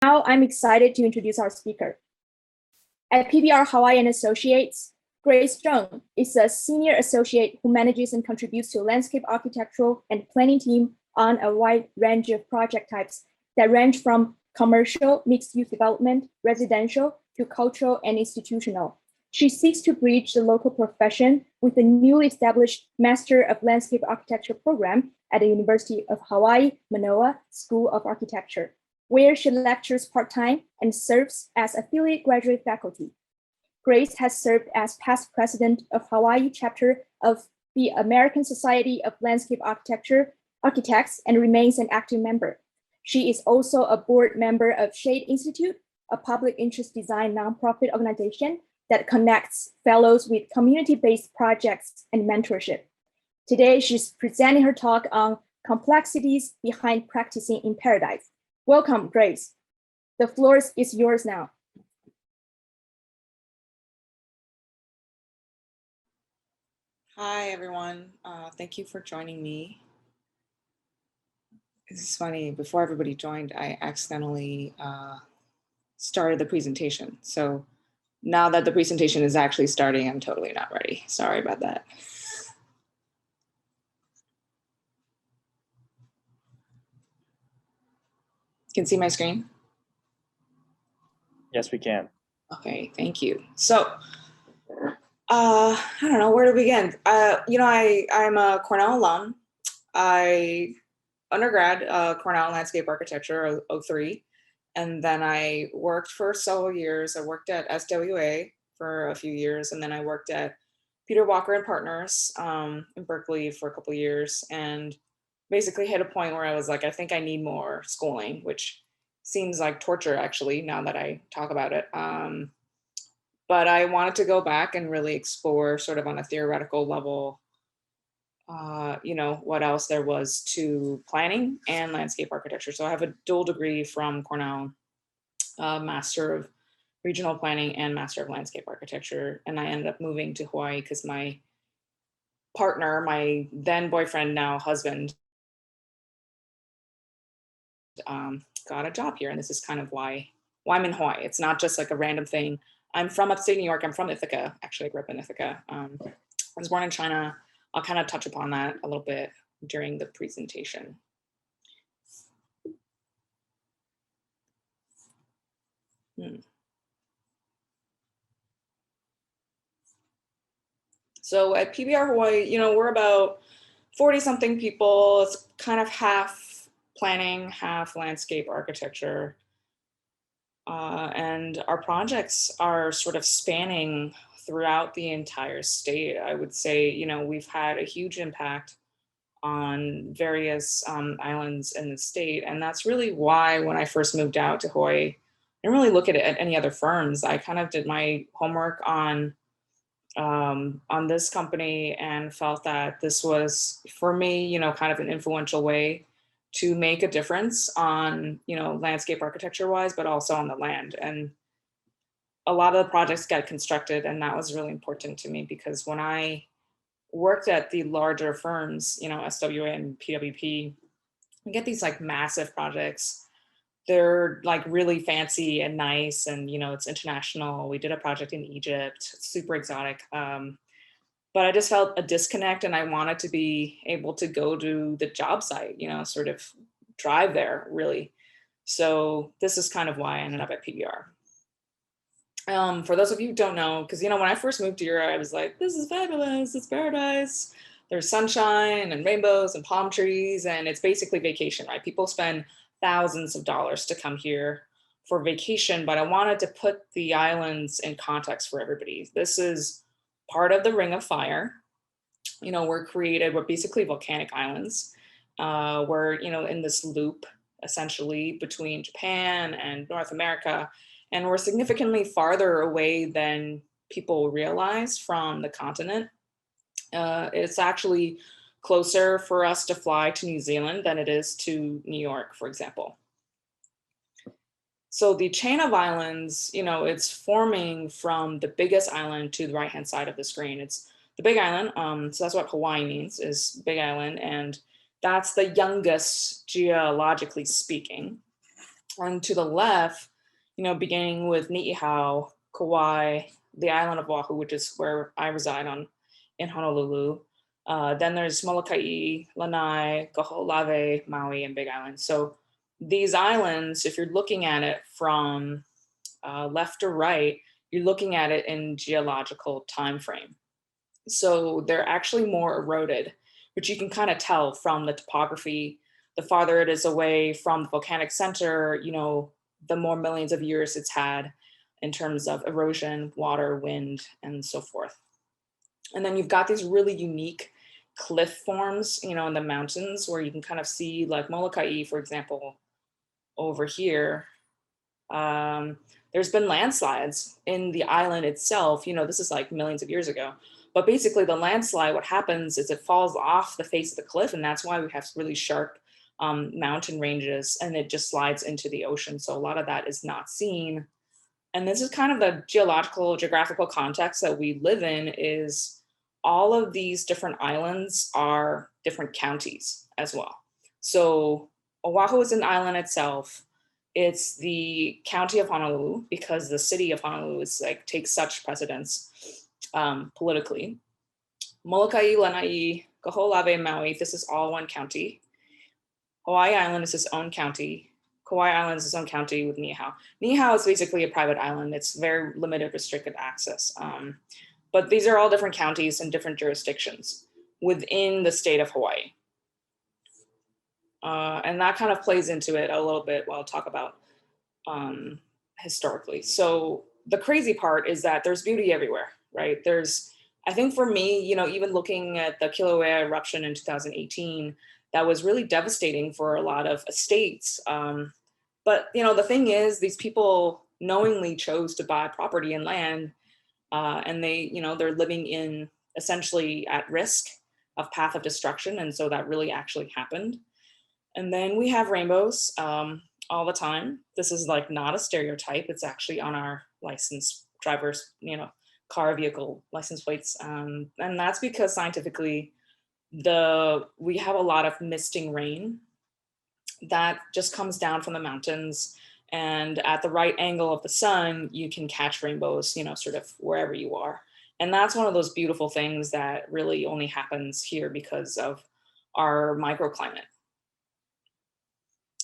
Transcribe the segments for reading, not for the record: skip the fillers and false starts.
Now I'm excited to introduce our speaker. At PBR Hawaiian Associates, Grace Zheng is a senior associate who manages and contributes to landscape architectural and planning team on a wide range of project types that range from commercial, mixed-use development, residential, to cultural and institutional. She seeks to bridge the local profession with the newly established Master of Landscape Architecture program at the University of Hawaii, Manoa School of Architecture, where she lectures part-time and serves as affiliate graduate faculty. Grace has served as past president of Hawaii chapter of the American Society of Landscape Architects and remains an active member. She is also a board member of Shade Institute, a public interest design nonprofit organization that connects fellows with community-based projects and mentorship. Today, she's presenting her talk on complexities behind practicing in paradise. Welcome, Grace. The floor is yours now. Hi, everyone. Thank you for joining me. This is funny. Before everybody joined, I accidentally started the presentation. So now that the presentation is actually starting, I'm totally not ready. Sorry about that. You can see my screen? Yes, we can. Okay, thank you. So, I don't know where to begin. I'm a Cornell alum. I undergrad Cornell Landscape Architecture, 03. And then I worked for several years. I worked at SWA for a few years. And then I worked at Peter Walker and Partners in Berkeley for a couple of years. And basically hit a point where I was like, I think I need more schooling, which seems like torture actually, now that I talk about it. But I wanted to go back and really explore sort of on a theoretical level, what else there was to planning and landscape architecture. So I have a dual degree from Cornell, Master of Regional Planning and Master of Landscape Architecture. And I ended up moving to Hawaii because my partner, my then boyfriend, now husband, got a job here. And this is kind of why I'm in Hawaii. It's not just like a random thing. I'm from upstate New York. I'm from Ithaca. Actually, I grew up in Ithaca. I was born in China. I'll kind of touch upon that a little bit during the presentation. So at PBR Hawaii, we're about 40-something people. It's kind of half planning, half landscape architecture. And our projects are sort of spanning throughout the entire state. I would say, we've had a huge impact on various islands in the state. And that's really why when I first moved out to Hawaii, I didn't really look at it at any other firms. I kind of did my homework on this company and felt that this was, for me, kind of an influential way to make a difference on, landscape architecture wise, but also on the land. And a lot of the projects got constructed, and that was really important to me because when I worked at the larger firms, SWA and PWP, we get these like massive projects. They're like really fancy and nice, and it's international. We did a project in Egypt, super exotic. But I just felt a disconnect, and I wanted to be able to go to the job site, sort of drive there really. So this is kind of why I ended up at PBR. For those of you who don't know, because when I first moved here, I was like, this is fabulous, it's paradise. There's sunshine and rainbows and palm trees, and it's basically vacation, right? People spend thousands of dollars to come here for vacation, but I wanted to put the islands in context for everybody. This is part of the Ring of Fire. We're basically volcanic islands. We're, in this loop essentially between Japan and North America. And we're significantly farther away than people realize from the continent. It's actually closer for us to fly to New Zealand than it is to New York, for example. So the chain of islands, it's forming from the biggest island to the right-hand side of the screen. It's the Big Island. So that's what Hawaii means, is Big Island. And that's the youngest geologically speaking. And to the left, beginning with Niihau, Kauai, the island of Oahu, which is where I reside in Honolulu. Then there's Molokai, Lanai, Kaho'olawe, Maui, and Big Island. So these islands, if you're looking at it from left to right, you're looking at it in geological time frame. So they're actually more eroded, which you can kind of tell from the topography. The farther it is away from the volcanic center, the more millions of years it's had in terms of erosion, water, wind, and so forth. And then you've got these really unique cliff forms, in the mountains where you can kind of see, like Molokai, for example, over here. There's been landslides in the island itself. This is like millions of years ago. But basically the landslide, what happens is it falls off the face of the cliff. And that's why we have really sharp mountain ranges, and it just slides into the ocean. So a lot of that is not seen. And this is kind of the geographical context that we live in, is all of these different islands are different counties as well. So Oahu is an island itself. It's the county of Honolulu, because the city of Honolulu is takes such precedence politically. Molokai, Lanai, Kaho'olawe, Maui, this is all one county. Hawaii Island is its own county. Kauai Island is its own county with Niihau. Niihau is basically a private island. It's very limited, restricted access. But these are all different counties and different jurisdictions within the state of Hawaii. And that kind of plays into it a little bit while I'll talk about historically. So the crazy part is that there's beauty everywhere, right? I think for me, even looking at the Kilauea eruption in 2018, that was really devastating for a lot of estates. But the thing is, these people knowingly chose to buy property and land, and they're living in essentially at risk of path of destruction. And so that really actually happened. And then we have rainbows all the time. This is not a stereotype. It's actually on our license drivers, car vehicle license plates. And that's because scientifically, we have a lot of misting rain that just comes down from the mountains, and at the right angle of the sun, you can catch rainbows, sort of wherever you are. And that's one of those beautiful things that really only happens here because of our microclimate.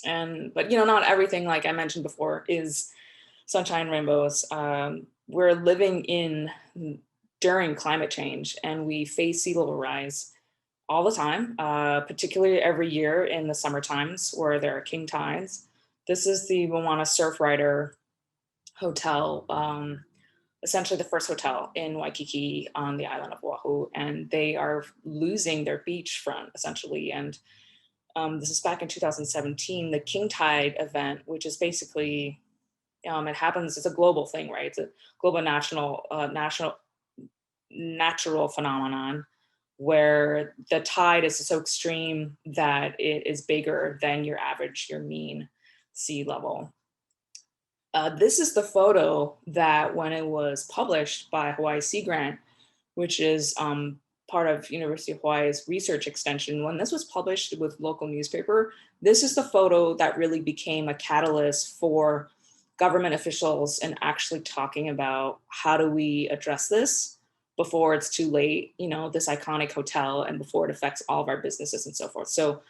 But not everything, like I mentioned before, is sunshine rainbows. We're living during climate change, and we face sea level rise all the time, particularly every year in the summer times where there are king tides. This is the Moana Surfrider Hotel, essentially the first hotel in Waikiki on the island of Oahu, and they are losing their beachfront essentially. And this is back in 2017, the king tide event, which is basically, it happens, it's a global thing, right? It's a global natural phenomenon, where the tide is so extreme that it is bigger than your mean sea level. This is the photo that, when it was published by Hawaii Sea Grant, which is part of University of Hawaii's research extension, when this was published with local newspaper, this is the photo that really became a catalyst for government officials and actually talking about how do we address this before it's too late, this iconic hotel, and before it affects all of our businesses and so forth. So,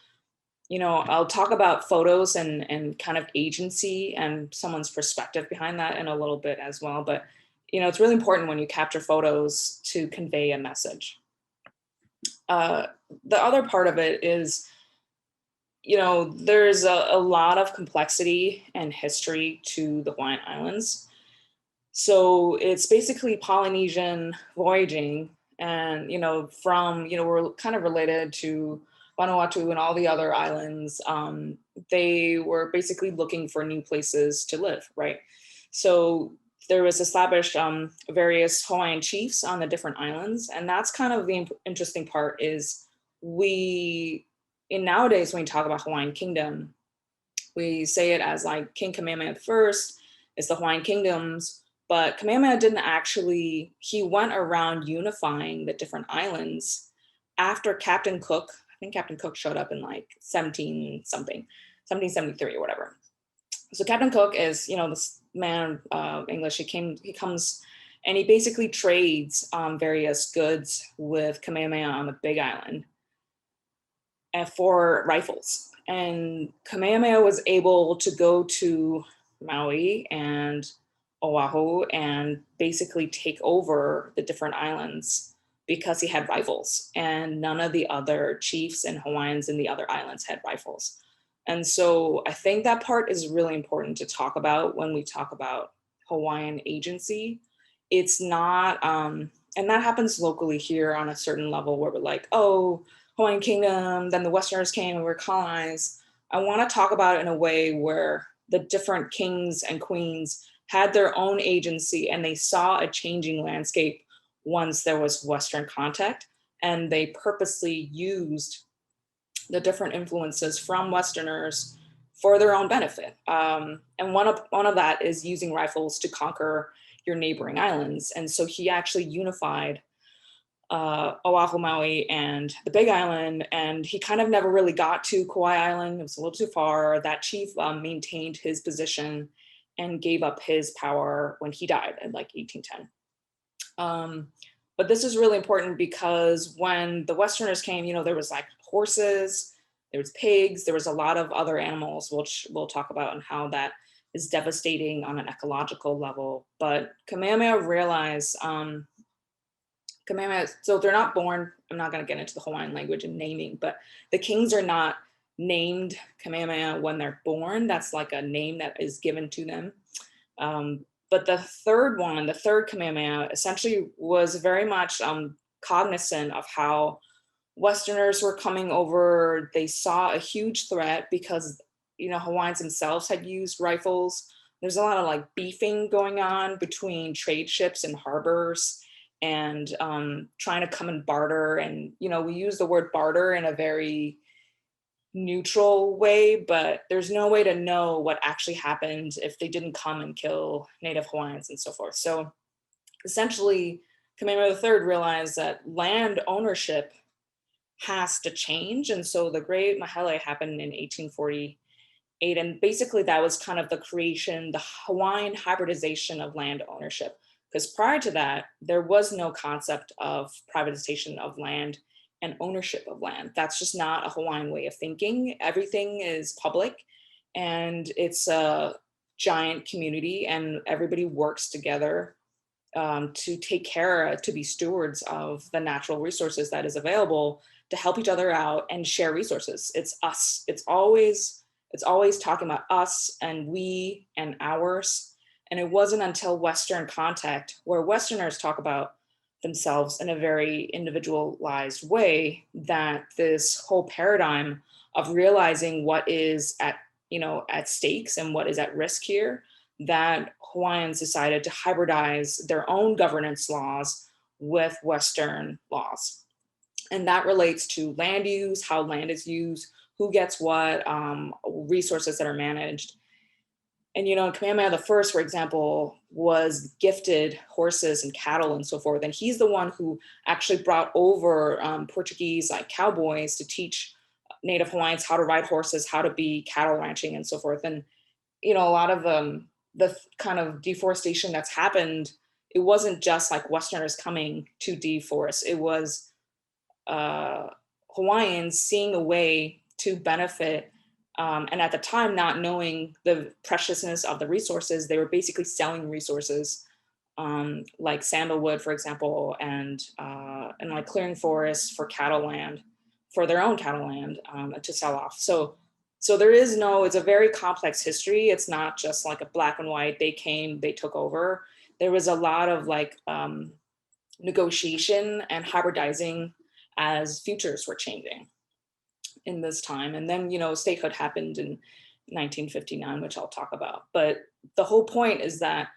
I'll talk about photos and kind of agency and someone's perspective behind that in a little bit as well. But, it's really important when you capture photos to convey a message. The other part of it is, there's a lot of complexity and history to the Hawaiian Islands. So it's basically Polynesian voyaging, and we're kind of related to Vanuatu and all the other islands. They were basically looking for new places to live, right? So there was established various Hawaiian chiefs on the different islands, and that's kind of the interesting part. Is nowadays when we talk about Hawaiian Kingdom, we say it as like King Kamehameha I is the Hawaiian kingdoms. But Kamehameha didn't actually, he went around unifying the different islands after Captain Cook. I think Captain Cook showed up in 1773 or whatever. So Captain Cook is, this man, English, he comes and he basically trades various goods with Kamehameha on the Big Island and for rifles. And Kamehameha was able to go to Maui and Oahu and basically take over the different islands because he had rifles, and none of the other chiefs and Hawaiians in the other islands had rifles. And so I think that part is really important to talk about when we talk about Hawaiian agency. It's not, and that happens locally here on a certain level where we're like, oh, Hawaiian Kingdom, then the Westerners came and were colonized. I want to talk about it in a way where the different kings and queens had their own agency and they saw a changing landscape once there was Western contact, and they purposely used the different influences from Westerners for their own benefit. And one of that is using rifles to conquer your neighboring islands. And so he actually unified Oahu, Maui, and the Big Island, and he kind of never really got to Kauai Island. It was a little too far. That chief maintained his position and gave up his power when he died in like 1810. But this is really important because when the Westerners came, there was like horses, there was pigs, there was a lot of other animals, which we'll talk about, and how that is devastating on an ecological level. But Kamehameha realized, so they're not born, I'm not going to get into the Hawaiian language and naming, but the kings are not named Kamehameha when they're born. That's like a name that is given to them. But the third Kamehameha, essentially was very much cognizant of how Westerners were coming over. They saw a huge threat because, Hawaiians themselves had used rifles. There's a lot of like beefing going on between trade ships and harbors, and trying to come and barter. And, we use the word barter in a very neutral way, but there's no way to know what actually happened if they didn't come and kill Native Hawaiians and so forth. So essentially, Kamehameha III realized that land ownership has to change. And so the Great Mahele happened in 1848. And basically that was kind of the creation, the Hawaiian hybridization of land ownership. Because prior to that, there was no concept of privatization of land and ownership of land. That's just not a Hawaiian way of thinking. Everything is public and it's a giant community, and everybody works together to take care, to be stewards of the natural resources that is available, to help each other out and share resources. It's us. It's always talking about us and we and ours. And it wasn't until Western contact, where Westerners talk about themselves in a very individualized way, that this whole paradigm of realizing what is at stakes and what is at risk here, that Hawaiians decided to hybridize their own governance laws with Western laws. And that relates to land use, how land is used, who gets what, resources that are managed. And, Kamehameha I, for example, was gifted horses and cattle and so forth. And he's the one who actually brought over Portuguese like cowboys to teach Native Hawaiians how to ride horses, how to be cattle ranching and so forth. And, a lot of the kind of deforestation that's happened, it wasn't just like Westerners coming to deforest. It was Hawaiians seeing a way to benefit. And at the time, not knowing the preciousness of the resources, they were basically selling resources like sandalwood, for example, and like clearing forests for cattle land, for their own cattle land to sell off. So there is it's a very complex history. It's not just like a black and white, they came, they took over. There was a lot of like negotiation and hybridizing as futures were changing in this time. And then, statehood happened in 1959, which I'll talk about. But the whole point is that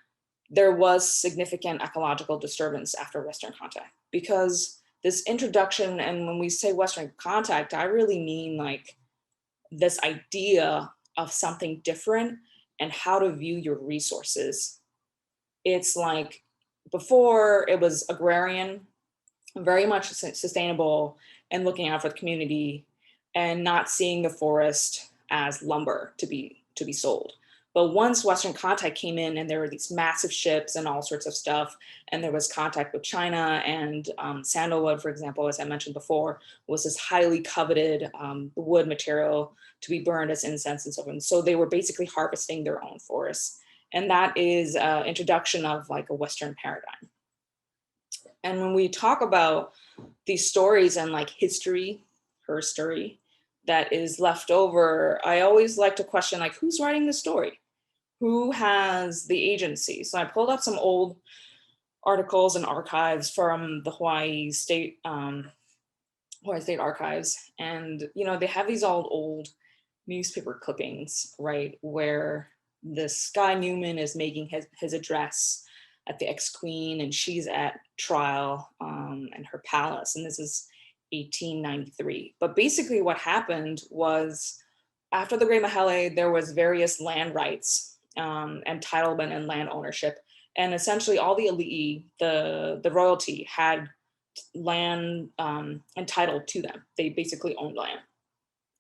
there was significant ecological disturbance after Western contact, because this introduction, and when we say Western contact, I really mean like this idea of something different and how to view your resources. It's like before it was agrarian, very much sustainable and looking out for the community, and not seeing the forest as lumber to be sold. But once Western contact came in and there were these massive ships and all sorts of stuff, and there was contact with China, and sandalwood, for example, as I mentioned before, was this highly coveted wood material to be burned as incense and so on. So they were basically harvesting their own forests. And that is introduction of like a Western paradigm. And when we talk about these stories and like history, her story, that is left over, I always like to question like, who's writing the story? Who has the agency? So I pulled up some old articles and archives from the Hawaii State Archives, and they have these old newspaper clippings, right, where this guy Newman is making his address at the ex-queen, and she's at trial in her palace, and this is 1893. But basically what happened was, after the Great Mahele, there was various land rights, entitlement and land ownership. And essentially all the elite, the royalty, had land entitled to them. They basically owned land.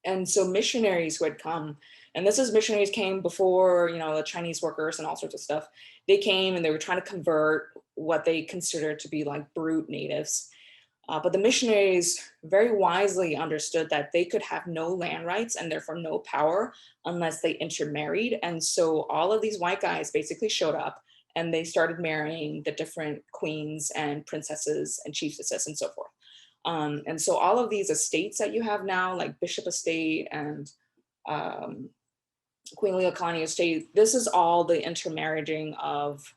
And so missionaries who had come, and this is missionaries came before, the Chinese workers and all sorts of stuff. They came and they were trying to convert what they considered to be like brute natives. But the missionaries very wisely understood that they could have no land rights and therefore no power unless they intermarried. And so all of these white guys basically showed up and they started marrying the different queens and princesses and chiefesses and so forth. And so all of these estates that you have now, like Bishop Estate and Queen Leokalani Estate, this is all the intermarrying of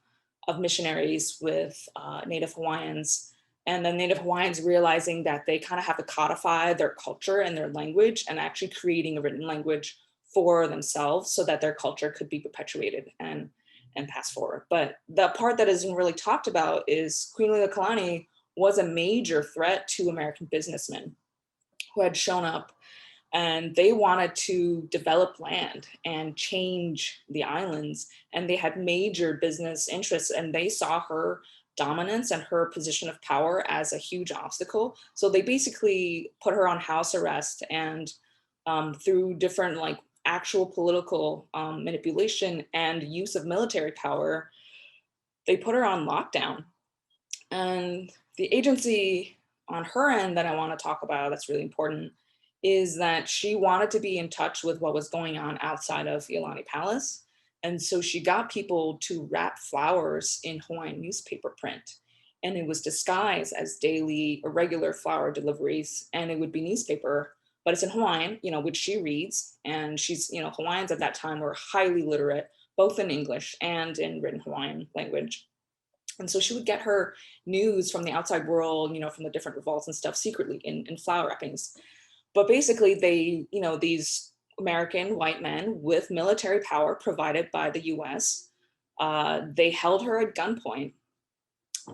missionaries with Native Hawaiians. And the Native Hawaiians realizing that they kind of have to codify their culture and their language, and actually creating a written language for themselves so that their culture could be perpetuated and passed forward. But the part that isn't really talked about is Queen Leokalani was a major threat to American businessmen who had shown up, and they wanted to develop land and change the islands. And they had major business interests, and they saw her dominance and her position of power as a huge obstacle. So they basically put her on house arrest, and through different like actual political manipulation and use of military power, they put her on lockdown. And the agency on her end that I want to talk about that's really important is that she wanted to be in touch with what was going on outside of Iolani Palace. And so she got people to wrap flowers in Hawaiian newspaper print. And it was disguised as daily irregular flower deliveries, and it would be newspaper, but it's in Hawaiian, which she reads. And she's, Hawaiians at that time were highly literate, both in English and in written Hawaiian language. And so she would get her news from the outside world, from the different revolts and stuff secretly in flower wrappings. But basically they, these American white men with military power provided by the US, they held her at gunpoint,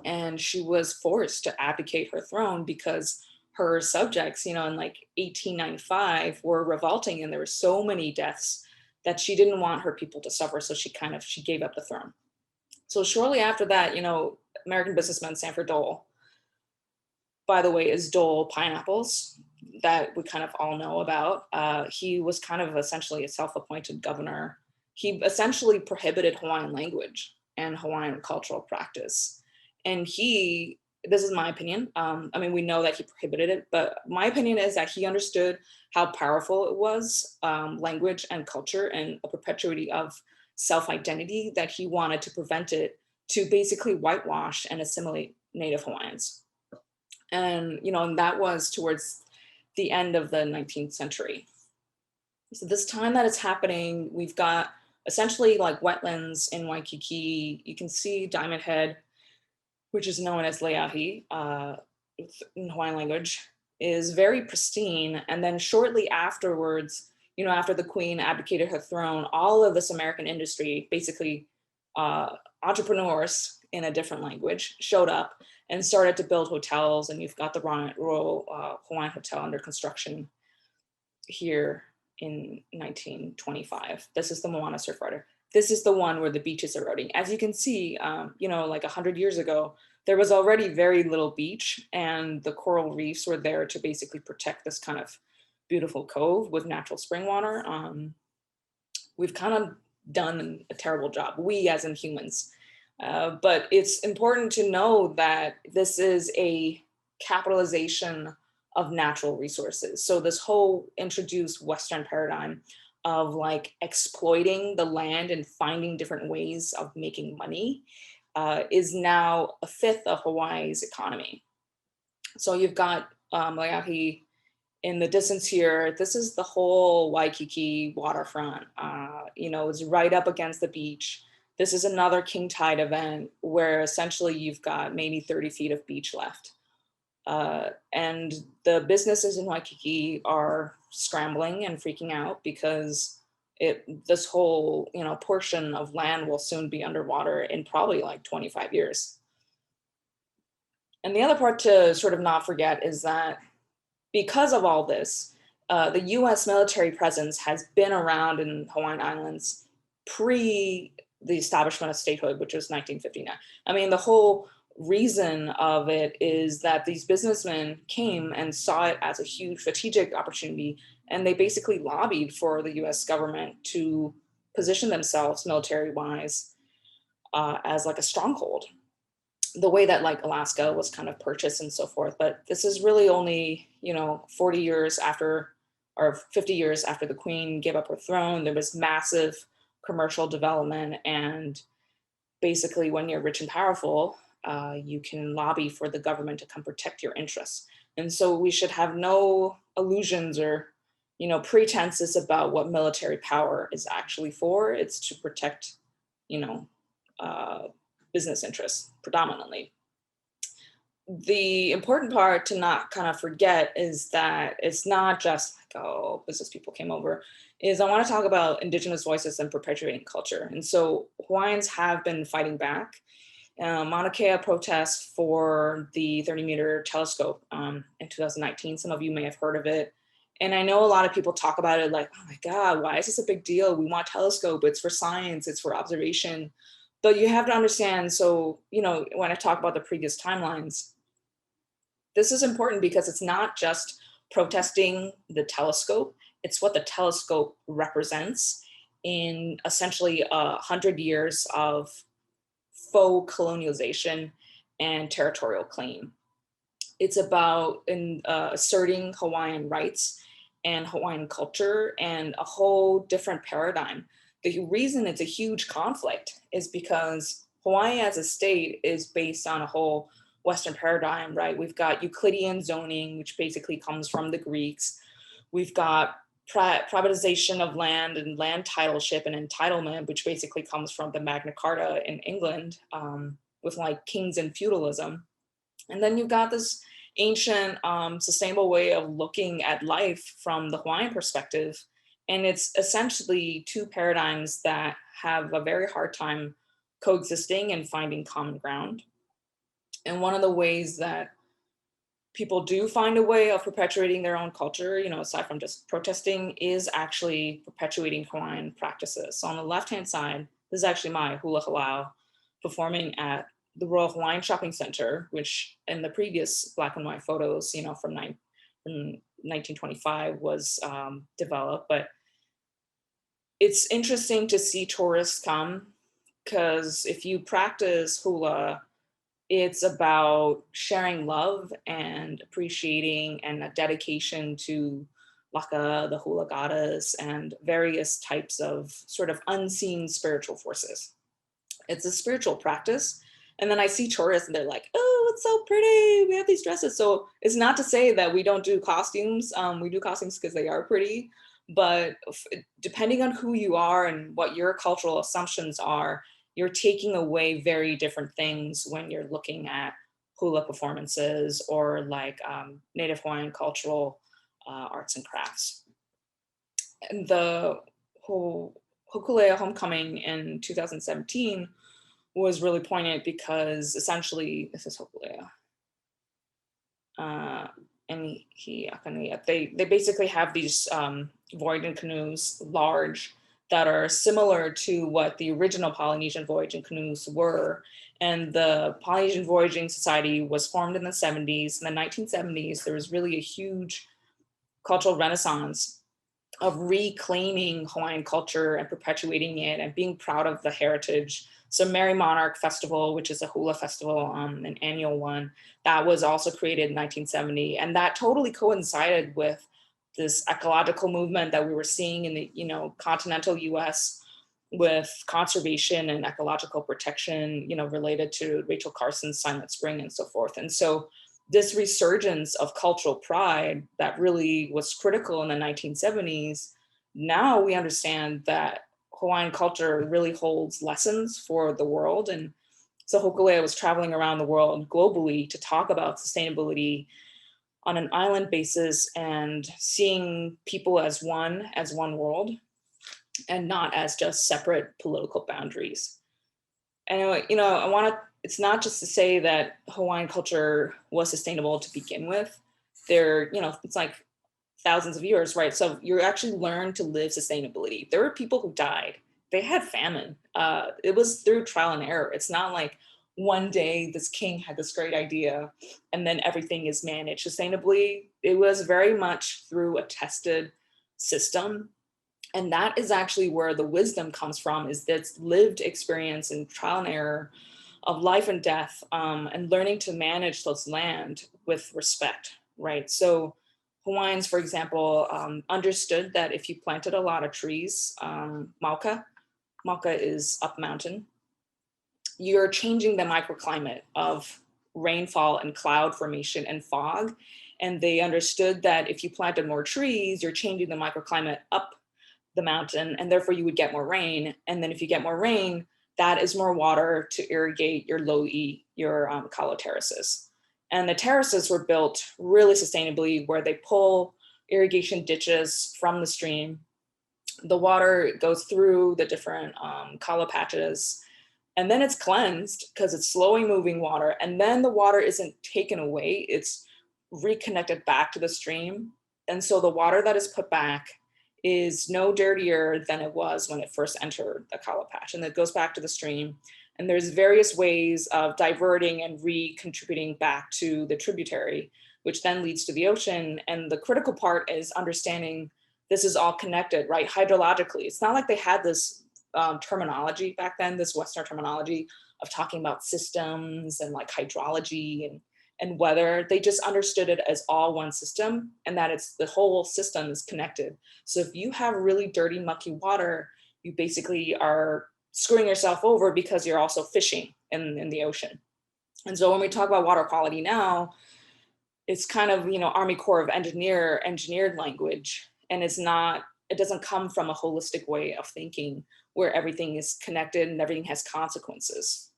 and she was forced to abdicate her throne because her subjects, in like 1895 were revolting, and there were so many deaths that she didn't want her people to suffer. So she gave up the throne. So shortly after that, American businessman Sanford Dole, by the way, is Dole Pineapples, that we kind of all know about. He was kind of essentially a self-appointed governor. He essentially prohibited Hawaiian language and Hawaiian cultural practice. And this is my opinion. We know that he prohibited it, but my opinion is that he understood how powerful it was, language and culture, and a perpetuity of self-identity, that he wanted to prevent it to basically whitewash and assimilate Native Hawaiians. And, and that was towards the end of the 19th century. So this time that it's happening, we've got essentially like wetlands in Waikiki. You can see Diamond Head, which is known as Leahi in Hawaiian language, is very pristine. And then shortly afterwards, after the queen abdicated her throne, all of this American industry, basically entrepreneurs in a different language, showed up and started to build hotels. And you've got the Royal Hawaiian Hotel under construction here in 1925. This is the Moana Surf Rider. This is the one where the beach is eroding. As you can see, like 100 years ago, there was already very little beach, and the coral reefs were there to basically protect this kind of beautiful cove with natural spring water. We've kind of done a terrible job, we as in humans. But it's important to know that this is a capitalization of natural resources. So this whole introduced Western paradigm of like exploiting the land and finding different ways of making money is now a fifth of Hawaii's economy. So you've got Waiahi in the distance here. This is the whole Waikiki waterfront. It's right up against the beach. This is another king tide event where essentially you've got maybe 30 feet of beach left. And the businesses in Waikiki are scrambling and freaking out because this whole portion of land will soon be underwater in probably like 25 years. And the other part to sort of not forget is that because of all this, the US military presence has been around in Hawaiian Islands pre the establishment of statehood, which was 1959. I mean, the whole reason of it is that these businessmen came and saw it as a huge strategic opportunity, and they basically lobbied for the US government to position themselves military-wise as like a stronghold, the way that like Alaska was kind of purchased and so forth. But this is really only 40 years after, or 50 years after the Queen gave up her throne. There was massive commercial development, and basically when you're rich and powerful, you can lobby for the government to come protect your interests. And so we should have no illusions or pretenses about what military power is actually for. It's to protect business interests predominantly. The important part to not kind of forget is that it's not just like, oh, business people came over, is I want to talk about Indigenous voices and perpetuating culture. And so Hawaiians have been fighting back. Mauna Kea protests for the 30-meter telescope in 2019. Some of you may have heard of it. And I know a lot of people talk about it like, oh my God, why is this a big deal? We want telescope, it's for science, it's for observation. But you have to understand, so, when I talk about the previous timelines, this is important because it's not just protesting the telescope, it's what the telescope represents in essentially 100 years of faux colonialization and territorial claim. It's about asserting Hawaiian rights and Hawaiian culture and a whole different paradigm. The reason it's a huge conflict is because Hawaii as a state is based on a whole Western paradigm, right? We've got Euclidean zoning, which basically comes from the Greeks. We've got privatization of land and land titleship and entitlement, which basically comes from the Magna Carta in England, with like kings and feudalism. And then you've got this ancient sustainable way of looking at life from the Hawaiian perspective. And it's essentially two paradigms that have a very hard time coexisting and finding common ground. And one of the ways that people do find a way of perpetuating their own culture, aside from just protesting, is actually perpetuating Hawaiian practices. So on the left-hand side, this is actually my hula halau performing at the Royal Hawaiian Shopping Center, which in the previous black and white photos, from 1925 was developed. But it's interesting to see tourists come, because if you practice hula, it's about sharing love and appreciating and a dedication to Laka, the hula goddess, and various types of sort of unseen spiritual forces. It's a spiritual practice. And then I see tourists and they're like, oh, it's so pretty. We have these dresses. So it's not to say that we don't do costumes. We do costumes because they are pretty. But depending on who you are and what your cultural assumptions are, you're taking away very different things when you're looking at hula performances or like Native Hawaiian cultural arts and crafts. And the Hokulea homecoming in 2017 was really poignant because essentially, this is Hokulea. And they basically have these voyaging canoes, large, that are similar to what the original Polynesian voyaging canoes were. And the Polynesian Voyaging Society was formed in the 70s. In the 1970s, there was really a huge cultural renaissance of reclaiming Hawaiian culture and perpetuating it and being proud of the heritage. So Merry Monarch Festival, which is a hula festival, an annual one, that was also created in 1970. And that totally coincided with this ecological movement that we were seeing in the, continental US with conservation and ecological protection, related to Rachel Carson's Silent Spring and so forth. And so this resurgence of cultural pride that really was critical in the 1970s, now we understand that Hawaiian culture really holds lessons for the world. And so Hokulea was traveling around the world globally to talk about sustainability on an island basis and seeing people as one world, and not as just separate political boundaries. And it's not just to say that Hawaiian culture was sustainable to begin with. It's like thousands of years, right? So you actually learn to live sustainability. There were people who died. They had famine. It was through trial and error. It's not like one day this king had this great idea and then everything is managed sustainably. It was very much through a tested system. And that is actually where the wisdom comes from, is this lived experience and trial and error of life and death, and learning to manage this land with respect, right? So Hawaiians, for example, understood that if you planted a lot of trees, mauka is up mountain, you're changing the microclimate of rainfall and cloud formation and fog. And they understood that if you planted more trees, you're changing the microclimate up the mountain, and therefore you would get more rain. And then if you get more rain, that is more water to irrigate your lo'i, your kalo terraces. And the terraces were built really sustainably, where they pull irrigation ditches from the stream. The water goes through the different kalo patches, and then it's cleansed because it's slowly moving water. And then the water isn't taken away, it's reconnected back to the stream. And so the water that is put back is no dirtier than it was when it first entered the kalo patch, and it goes back to the stream. And there's various ways of diverting and re-contributing back to the tributary, which then leads to the ocean. And the critical part is understanding this is all connected, right? Hydrologically, it's not like they had this terminology back then, this Western terminology of talking about systems and like hydrology and weather. They just understood it as all one system, and that it's the whole system is connected. So if you have really dirty, mucky water, you basically are screwing yourself over because you're also fishing in the ocean. And so when we talk about water quality now, it's kind of, Army Corps of engineered language. And it doesn't come from a holistic way of thinking where everything is connected and everything has consequences.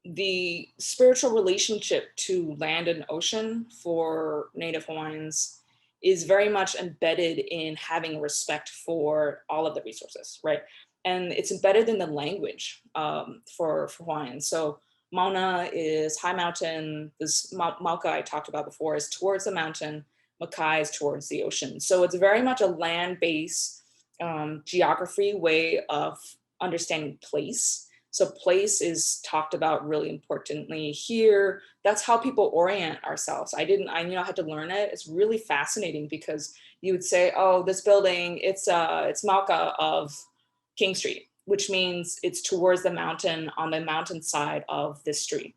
The spiritual relationship to land and ocean for Native Hawaiians is very much embedded in having respect for all of the resources, right? And it's embedded in the language for Hawaiians. So Mauna is high mountain. This Mauka I talked about before is towards the mountain. Makai is towards the ocean. So it's very much a land-based geography way of understanding place. So place is talked about really importantly here. That's how people orient ourselves. I had to learn it. It's really fascinating because you would say, oh, this building, it's Mauka of King Street, which means it's towards the mountain on the mountain side of this street.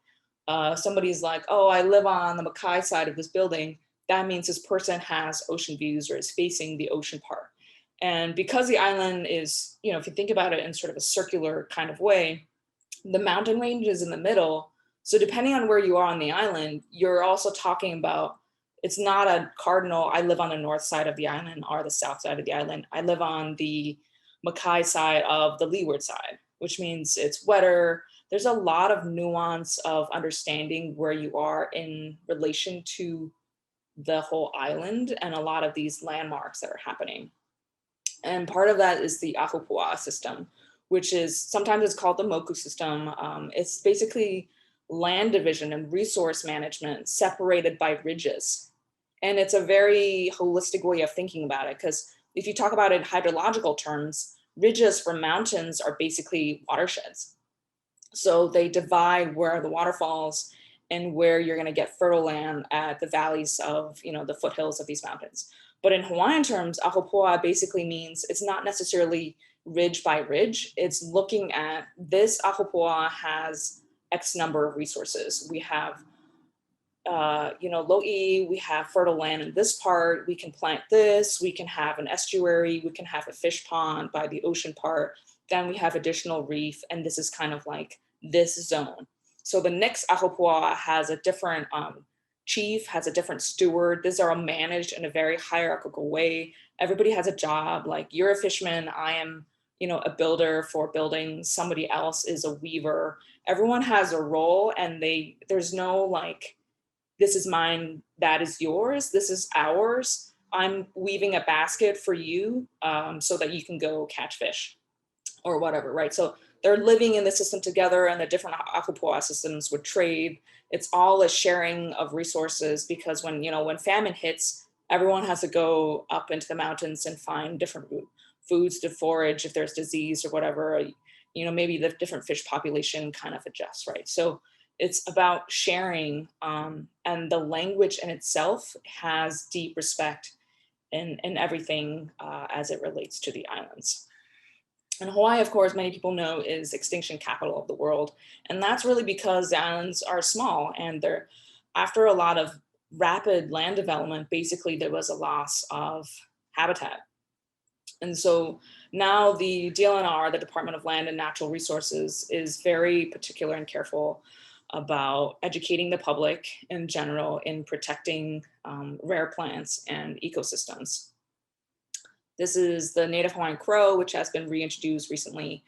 Somebody's like, oh, I live on the Makai side of this building. That means this person has ocean views or is facing the ocean part. And because the island is, if you think about it in sort of a circular kind of way, the mountain range is in the middle. So depending on where you are on the island, you're also talking about, it's not a cardinal, I live on the north side of the island or the south side of the island. I live on the Makai side of the leeward side, which means it's wetter. There's a lot of nuance of understanding where you are in relation to the whole island and a lot of these landmarks that are happening. And part of that is the Ahupua system, which is sometimes it's called the Moku system. It's basically land division and resource management separated by ridges. And it's a very holistic way of thinking about it, because if you talk about it in hydrological terms, ridges for mountains are basically watersheds. So they divide where the water falls and where you're going to get fertile land at the valleys of, the foothills of these mountains. But in Hawaiian terms, ahupua'a basically means it's not necessarily ridge by ridge. It's looking at this ahupua'a has X number of resources. We have lo'i, we have fertile land in this part, we can plant this, we can have an estuary, we can have a fish pond by the ocean part, then we have additional reef, and this is kind of like this zone. So the next ahupua'a has a different chief, has a different steward. These are all managed in a very hierarchical way. Everybody has a job, like you're a fisherman, I am a builder for buildings, somebody else is a weaver. Everyone has a role, and there's no like, this is mine, that is yours, this is ours. I'm weaving a basket for you so that you can go catch fish or whatever, right? So they're living in the system together, and the different ahupua'a systems would trade. It's all a sharing of resources, because when famine hits, everyone has to go up into the mountains and find different foods to forage if there's disease or whatever. Maybe the different fish population kind of adjusts, right? So it's about sharing, and the language in itself has deep respect in everything as it relates to the islands. And Hawaii, of course, many people know, is extinction capital of the world. And that's really because the islands are small, and they're, after a lot of rapid land development, basically there was a loss of habitat. And so now the DLNR, the Department of Land and Natural Resources, is very particular and careful about educating the public in general in protecting rare plants and ecosystems. This is the native Hawaiian crow, which has been reintroduced recently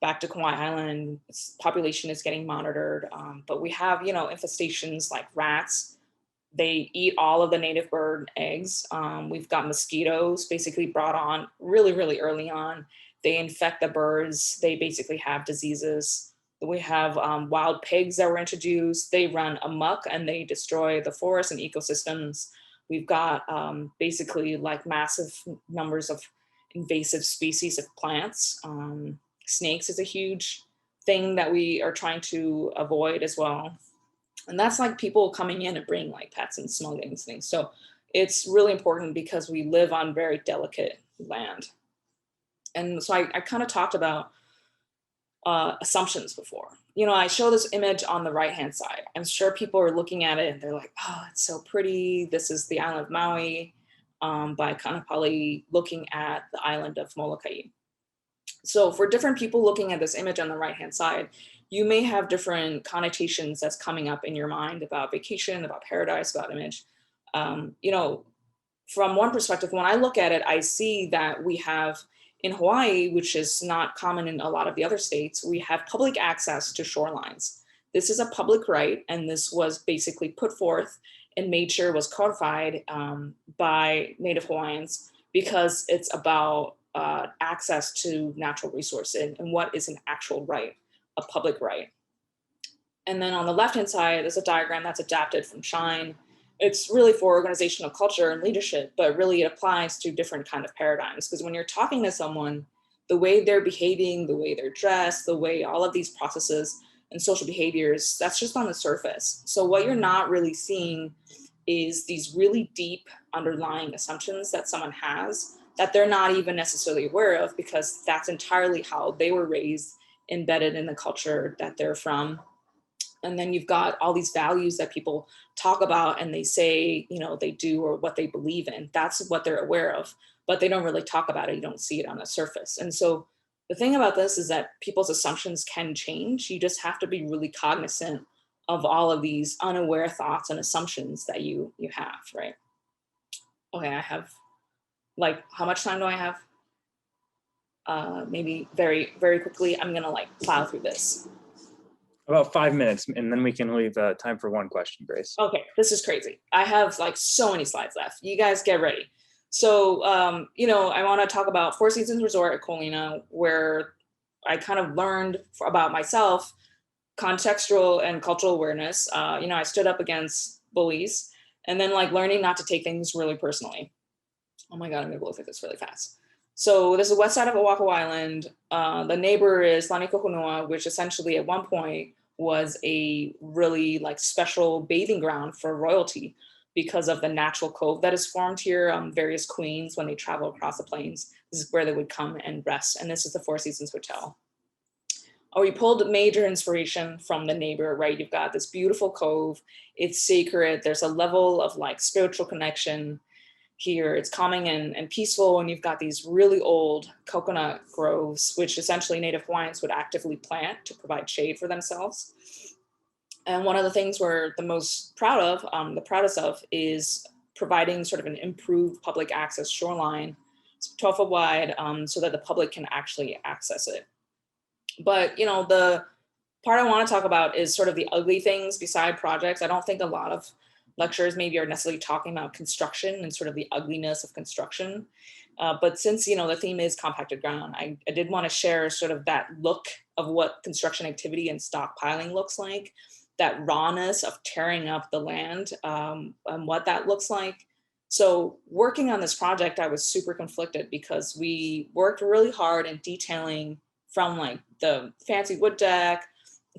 back to Kauai Island. Its population is getting monitored, but we have, infestations like rats. They eat all of the native bird eggs. We've got mosquitoes basically brought on really, really early on. They infect the birds. They basically have diseases. We have wild pigs that were introduced. They run amok and they destroy the forests and ecosystems. We've got basically like massive numbers of invasive species of plants. Snakes is a huge thing that we are trying to avoid as well. And that's like people coming in and bringing like pets and smuggling these things. So it's really important because we live on very delicate land. And so I kind of talked about assumptions before. I show this image on the right-hand side. I'm sure people are looking at it and they're like, oh, it's so pretty. This is the island of Maui by Kanapali looking at the island of Molokai. So for different people looking at this image on the right-hand side, you may have different connotations that's coming up in your mind about vacation, about paradise, about image. From one perspective, when I look at it, I see that we have in Hawaii, which is not common in a lot of the other states, we have public access to shorelines. This is a public right, and this was basically put forth and made sure was codified by Native Hawaiians because it's about access to natural resources and what is an actual right, a public right. And then on the left-hand side, there's a diagram that's adapted from Shine. It's really for organizational culture and leadership, but really it applies to different kind of paradigms. Because when you're talking to someone, the way they're behaving, the way they're dressed, the way all of these processes and social behaviors, that's just on the surface. So what you're not really seeing is these really deep underlying assumptions that someone has that they're not even necessarily aware of, because that's entirely how they were raised, embedded in the culture that they're from. And then you've got all these values that people talk about and they say, they do, or what they believe in. That's what they're aware of, but they don't really talk about it. You don't see it on the surface. And so the thing about this is that people's assumptions can change. You just have to be really cognizant of all of these unaware thoughts and assumptions that you have, right? Okay, I have, how much time do I have? Maybe very, very quickly, I'm gonna plow through this. About 5 minutes, and then we can leave time for one question, Grace. Okay, this is crazy. I have so many slides left. You guys get ready. So, I want to talk about Four Seasons Resort at Kolina, where I kind of learned about myself, contextual and cultural awareness. I stood up against bullies, and then learning not to take things really personally. Oh my God, I'm gonna blow through this really fast. So this is the west side of Oahu Island. The neighbor is Lanikohonua, which essentially at one point was a really special bathing ground for royalty. because of the natural cove that is formed here. Various queens, when they travel across the plains, this is where they would come and rest. And this is the Four Seasons Hotel. We pulled major inspiration from the neighbor, right? You've got this beautiful cove. It's sacred. There's a level of like spiritual connection here. It's calming and peaceful. And you've got these really old coconut groves, which essentially Native Hawaiians would actively plant to provide shade for themselves. And one of the things we're the most proud of, the proudest of, is providing sort of an improved public access shoreline, 12 foot wide, so that the public can actually access it. But, you know, the part I want to talk about is sort of the ugly things beside projects. I don't think a lot of lecturers maybe are necessarily talking about construction and sort of the ugliness of construction. But since, you know, the theme is compacted ground, I did want to share sort of that look of what construction activity and stockpiling looks like, that rawness of tearing up the land, and what that looks like. So working on this project, I was super conflicted because we worked really hard in detailing from like the fancy wood deck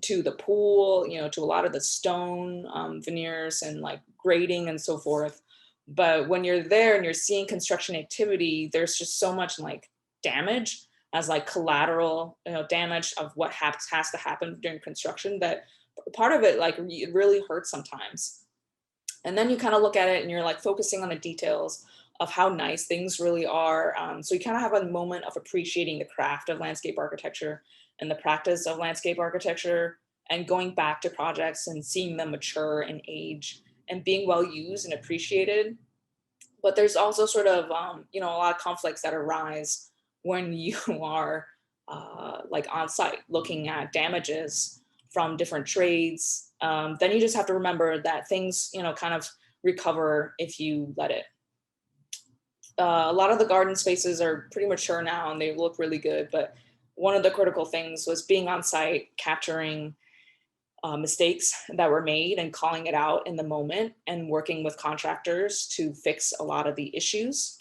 to the pool, you know, to a lot of the stone veneers and like grading and so forth. But when you're there and you're seeing construction activity, there's just so much like damage as like collateral, you know, damage of what has to happen during construction, that part of it like it really hurts sometimes. And then you kind of look at it and you're like focusing on the details of how nice things really are. So you kind of have a moment of appreciating the craft of landscape architecture and the practice of landscape architecture, and going back to projects and seeing them mature and age and being well used and appreciated. But there's also sort of, you know, a lot of conflicts that arise when you are like on site looking at damages from different trades. Then you just have to remember that things, you know, kind of recover if you let it. A lot of the garden spaces are pretty mature now and they look really good, but one of the critical things was being on site, capturing mistakes that were made and calling it out in the moment, and working with contractors to fix a lot of the issues.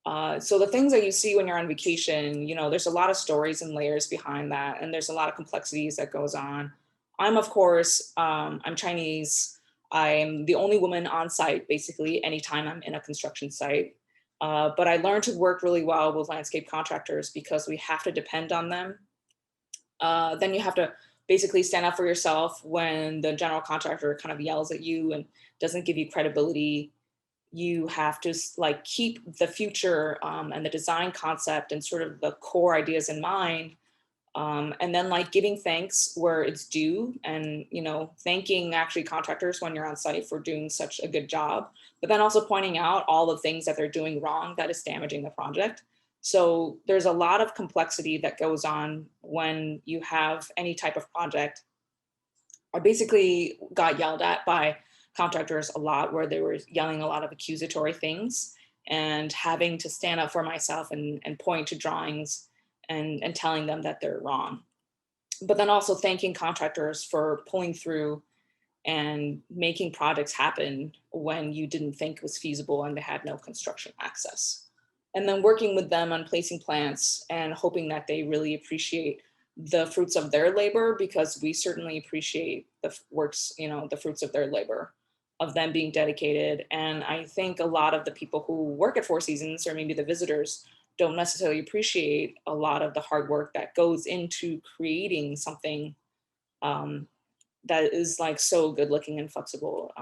So the things that you see when you're on vacation, you know, there's a lot of stories and layers behind that, and there's a lot of complexities that goes on. I'm, of course, I'm Chinese. I'm the only woman on site, basically, anytime I'm in a construction site. But I learned to work really well with landscape contractors because we have to depend on them. Then you have to basically stand up for yourself when the general contractor kind of yells at you and doesn't give you credibility. You have to like keep the future and the design concept and sort of the core ideas in mind. And then like giving thanks where it's due, and, you know, thanking actually contractors when you're on site for doing such a good job, but then also pointing out all the things that they're doing wrong that is damaging the project. So there's a lot of complexity that goes on when you have any type of project. I basically got yelled at by contractors a lot, where they were yelling a lot of accusatory things, and having to stand up for myself and point to drawings and telling them that they're wrong. But then also thanking contractors for pulling through and making projects happen when you didn't think it was feasible and they had no construction access. And then working with them on placing plants and hoping that they really appreciate the fruits of their labor, because we certainly appreciate the works, you know, the fruits of their labor, of them being dedicated. And I think a lot of the people who work at Four Seasons, or maybe the visitors, don't necessarily appreciate a lot of the hard work that goes into creating something that is like so good looking and flexible.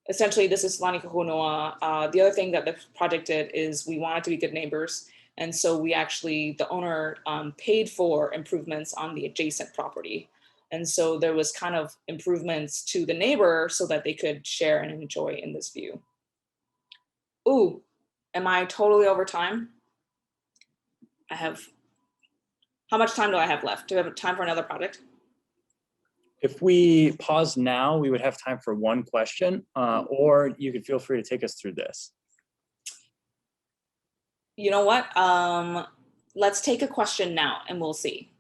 Essentially, this is Lani Kahunoa. The other thing that the project did is we wanted to be good neighbors. And so we actually, the owner paid for improvements on the adjacent property. And so there was kind of improvements to the neighbor so that they could share and enjoy in this view. Ooh, am I totally over time? How much time do I have left? Do I have time for another project? If we pause now, we would have time for one question, or you could feel free to take us through this. You know what? Let's take a question now and we'll see.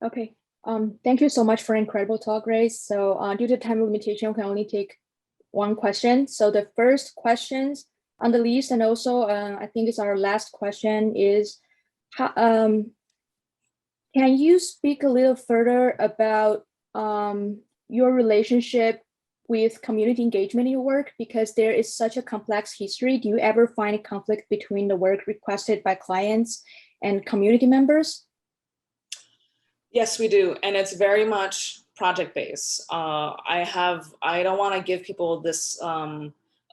Okay. Thank you so much for an incredible talk, Grace. So due to time limitation, we can only take one question. So the first questions on the list, and also I think it's our last question, is can you speak a little further about your relationship with community engagement in your work? Because there is such a complex history. Do you ever find a conflict between the work requested by clients and community members? Yes, we do. And it's very much project-based. I don't want to give people this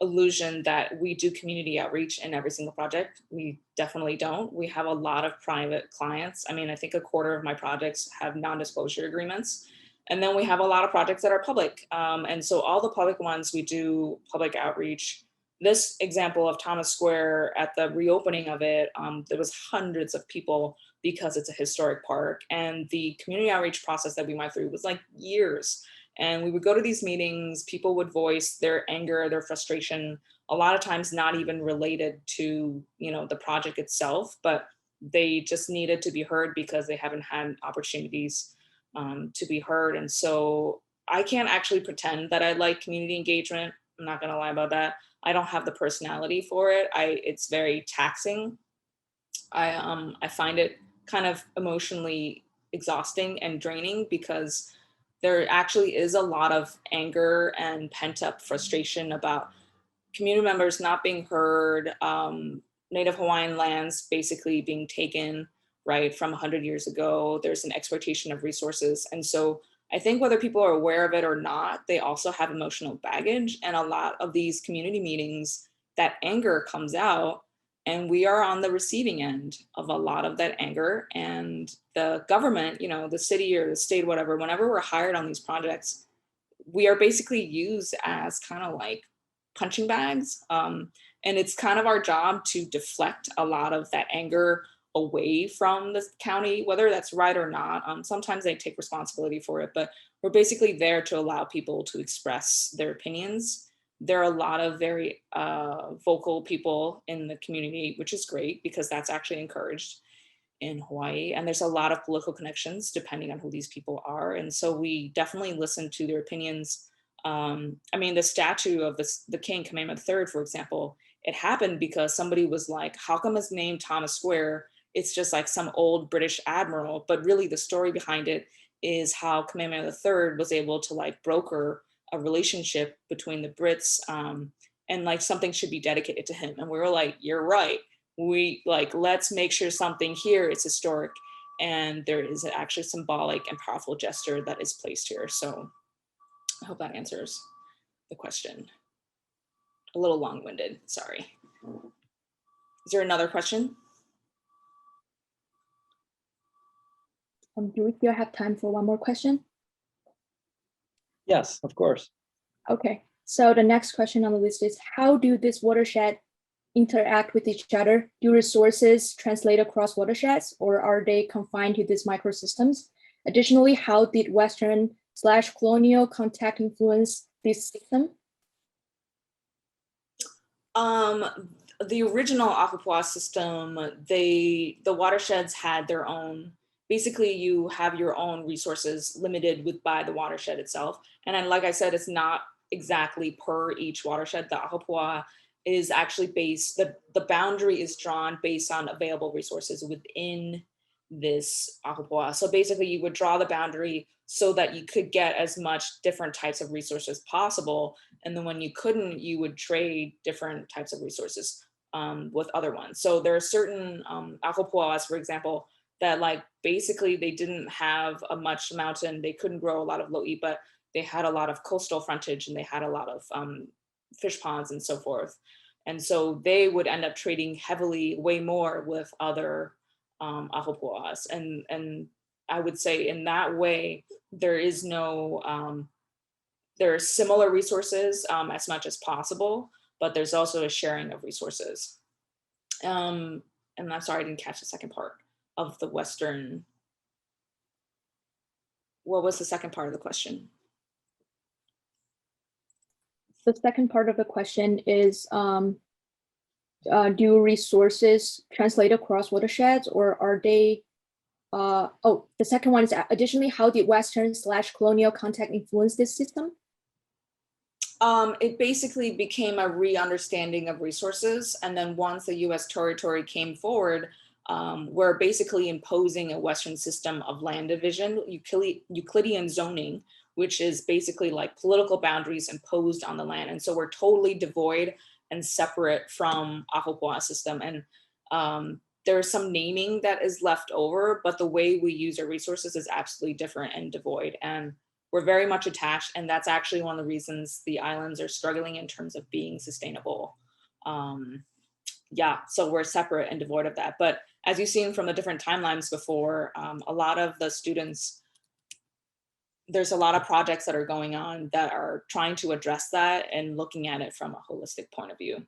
illusion that we do community outreach in every single project. We definitely don't. We have a lot of private clients. I mean, I think a quarter of my projects have non-disclosure agreements. And then we have a lot of projects that are public. And so all the public ones, we do public outreach. This example of Thomas Square, at the reopening of it, there was hundreds of people because it's a historic park. And the community outreach process that we went through was like years. And we would go to these meetings, people would voice their anger, their frustration, a lot of times not even related to, you know, the project itself, but they just needed to be heard because they haven't had opportunities to be heard. And so I can't actually pretend that I like community engagement. I'm not gonna lie about that. I don't have the personality for it. It's very taxing. I find it kind of emotionally exhausting and draining because there actually is a lot of anger and pent up frustration about community members not being heard, Native Hawaiian lands basically being taken, right, from 100 years ago. There's an exploitation of resources. And so I think whether people are aware of it or not, they also have emotional baggage. And a lot of these community meetings, that anger comes out, and we are on the receiving end of a lot of that anger. And the government, you know, the city or the state, whatever, whenever we're hired on these projects, we are basically used as kind of like punching bags. And it's kind of our job to deflect a lot of that anger away from the county, whether that's right or not. Sometimes they take responsibility for it, but we're basically there to allow people to express their opinions. There are a lot of very vocal people in the community, which is great because that's actually encouraged in Hawaii. And there's a lot of political connections depending on who these people are. And so we definitely listen to their opinions. I mean, the statue of the King, Kamehameha III, for example, it happened because somebody was like, how come it's named Thomas Square? It's just like some old British admiral. But really the story behind it is how Kamehameha III was able to like broker a relationship between the Brits, and like something should be dedicated to him. And we were like, you're right. We like, let's make sure something here is historic. And there is actually symbolic and powerful gesture that is placed here. So I hope that answers the question. A little long-winded, sorry. Is there another question? Do we still have time for one more question? Yes, of course. Okay, so the next question on the list is, how do this watershed interact with each other? Do resources translate across watersheds, or are they confined to these microsystems? Additionally, how did Western/colonial contact influence this system? The original Ahupua'a system, the watersheds had their own. Basically, you have your own resources limited by the watershed itself. And then, like I said, it's not exactly per each watershed. The Ahupua'a is actually based, the boundary is drawn based on available resources within this Ahupua'a. So basically, you would draw the boundary so that you could get as much different types of resources possible. And then when you couldn't, you would trade different types of resources with other ones. So there are certain Ahupua'as, for example, that like basically they didn't have a much mountain, they couldn't grow a lot of lo'i, but they had a lot of coastal frontage and they had a lot of fish ponds and so forth. And so they would end up trading heavily, way more with other Ahupua'as. And I would say in that way, there is no, there are similar resources as much as possible, but there's also a sharing of resources. And I'm sorry, I didn't catch the second part of the Western. What was the second part of the question? The second part of the question is, do resources translate across watersheds, or are they, the second one is, additionally, how did Western/colonial contact influence this system? It basically became a re-understanding of resources. And then once the US territory came forward, we're basically imposing a Western system of land division, Euclidean zoning, which is basically like political boundaries imposed on the land. And so we're totally devoid and separate from Ahupua'a system. And there's some naming that is left over, but the way we use our resources is absolutely different and devoid. And we're very much attached. And that's actually one of the reasons the islands are struggling in terms of being sustainable. Yeah, so we're separate and devoid of that. But as you've seen from the different timelines before, a lot of the students, there's a lot of projects that are going on that are trying to address that and looking at it from a holistic point of view.